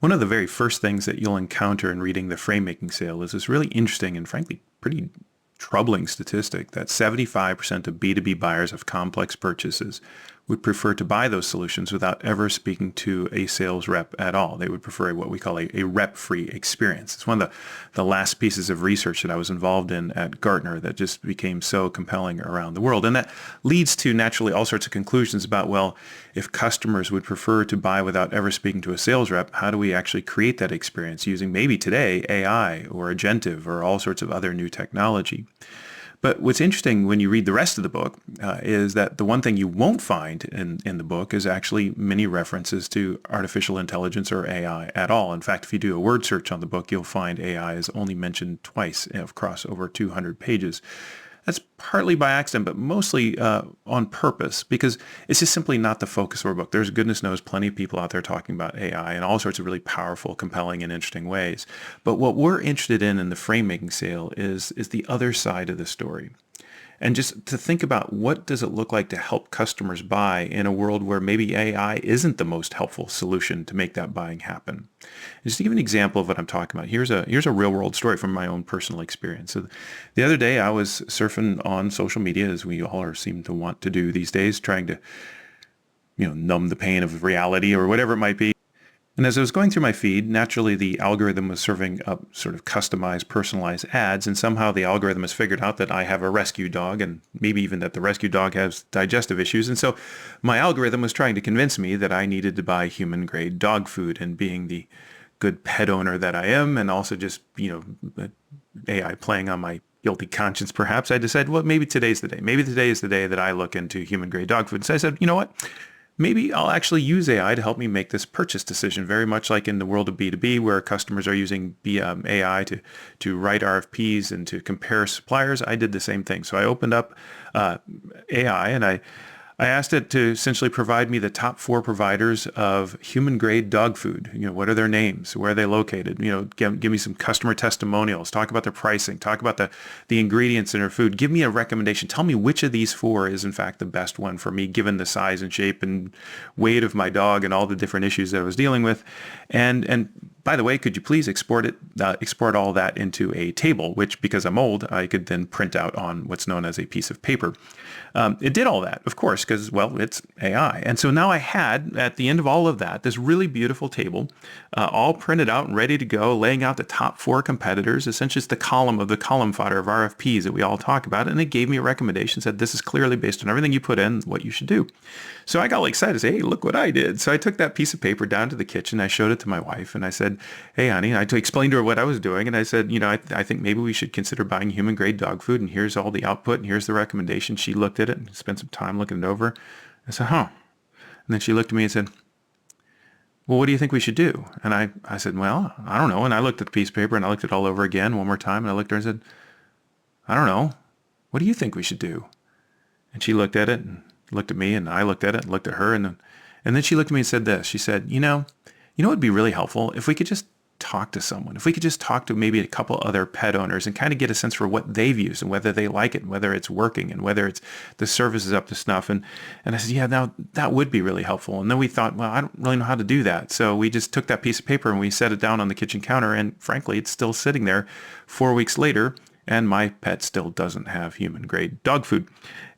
One of the very first things that you'll encounter in reading the Framemaking Sale is this really interesting and frankly pretty troubling statistic that 75% of B2B buyers of complex purchases would prefer to buy those solutions without ever speaking to a sales rep at all. They would prefer what we call a rep-free experience. It's one of the last pieces of research that I was involved in at Gartner that just became so compelling around the world. And that leads to naturally all sorts of conclusions about, well, if customers would prefer to buy without ever speaking to a sales rep, how do we actually create that experience using maybe today AI or agentive or all sorts of other new technology? But what's interesting when you read the rest of the book is that the one thing you won't find in the book is actually many references to artificial intelligence or AI at all. In fact, if you do a word search on the book, you'll find AI is only mentioned twice across over 200 pages. That's partly by accident, but mostly on purpose, because it's just simply not the focus of our book. There's, goodness knows, plenty of people out there talking about AI in all sorts of really powerful, compelling, and interesting ways. But what we're interested in the Framemaking Sale is the other side of the story. And just to think about what does it look like to help customers buy in a world where maybe AI isn't the most helpful solution to make that buying happen. And just to give an example of what I'm talking about, here's a real world story from my own personal experience. So the other day I was surfing on social media, as we all seem to want to do these days, trying to numb the pain of reality or whatever it might be. And as I was going through my feed, naturally the algorithm was serving up sort of customized, personalized ads, and somehow the algorithm has figured out that I have a rescue dog, and maybe even that the rescue dog has digestive issues. And so my algorithm was trying to convince me that I needed to buy human-grade dog food, and being the good pet owner that I am, and also just, AI playing on my guilty conscience perhaps, I decided, well, maybe today's the day. Maybe today is the day that I look into human-grade dog food. So I said, you know what? Maybe I'll actually use AI to help me make this purchase decision, very much like in the world of B2B, where customers are using AI to write RFPs and to compare suppliers. I did the same thing. So I opened up AI and I asked it to essentially provide me the top 4 providers of human-grade dog food. What are their names? Where are they located? Give me some customer testimonials. Talk about their pricing. Talk about the ingredients in their food. Give me a recommendation. Tell me which of these 4 is in fact the best one for me, given the size and shape and weight of my dog and all the different issues that I was dealing with. And by the way, could you please export all that into a table, which, because I'm old, I could then print out on what's known as a piece of paper. It did all that, of course, because, well, it's AI. And so now I had, at the end of all of that, this really beautiful table, all printed out and ready to go, laying out the top 4 competitors. Essentially, it's the column fodder of RFPs that we all talk about. And it gave me a recommendation, said, this is clearly based on everything you put in, what you should do. So I got all excited to say, hey, look what I did. So I took that piece of paper down to the kitchen. I showed it to my wife and I said, hey, honey, I explained to her what I was doing. And I said, I think maybe we should consider buying human grade dog food. And here's all the output. And here's the recommendation. She looked at it and spent some time looking it over. I said, huh. And then she looked at me and said, well, what do you think we should do? And I said, well, I don't know. And I looked at the piece of paper and I looked it all over again one more time. And I looked at her and said, I don't know. What do you think we should do? And she looked at it and looked at me, and I looked at it and looked at her. And then she looked at me and said this. She said, you know what would be really helpful? If we could just talk to someone, if we could just talk to maybe a couple other pet owners and kind of get a sense for what they've used and whether they like it and whether it's working and whether it's the service is up to snuff. And I said, yeah, now that would be really helpful. And then we thought, well, I don't really know how to do that. So we just took that piece of paper and we set it down on the kitchen counter. And frankly, it's still sitting there 4 weeks later. And my pet still doesn't have human grade dog food.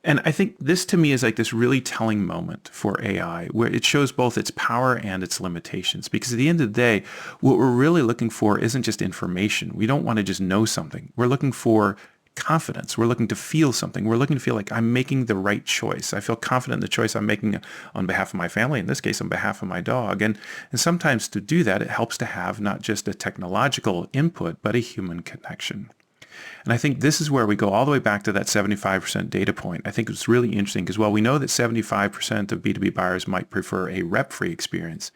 And I think this to me is like this really telling moment for AI, where it shows both its power and its limitations. Because at the end of the day, what we're really looking for isn't just information. We don't want to just know something. We're looking for confidence. We're looking to feel something. We're looking to feel like I'm making the right choice. I feel confident in the choice I'm making on behalf of my family, in this case, on behalf of my dog. And sometimes to do that, it helps to have not just a technological input, but a human connection. And I think this is where we go all the way back to that 75% data point. I think it's really interesting because while we know that 75% of B2B buyers might prefer a rep-free experience,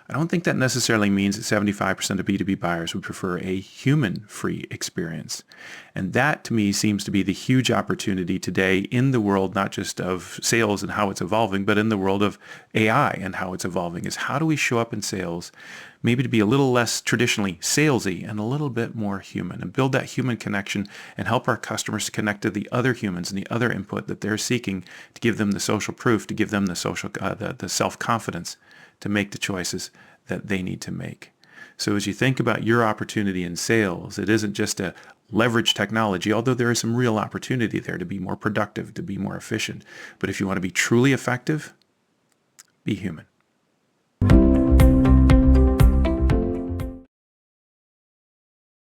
I don't think that necessarily means that 75% of B2B buyers would prefer a human-free experience. And that to me seems to be the huge opportunity today in the world, not just of sales and how it's evolving, but in the world of AI and how it's evolving, is how do we show up in sales maybe to be a little less traditionally salesy and a little bit more human, and build that human connection and help our customers to connect to the other humans and the other input that they're seeking to give them the social proof, to give them the social, the self-confidence to make the choices that they need to make. So as you think about your opportunity in sales, it isn't just to leverage technology, although there is some real opportunity there to be more productive, to be more efficient. But if you want to be truly effective, be human.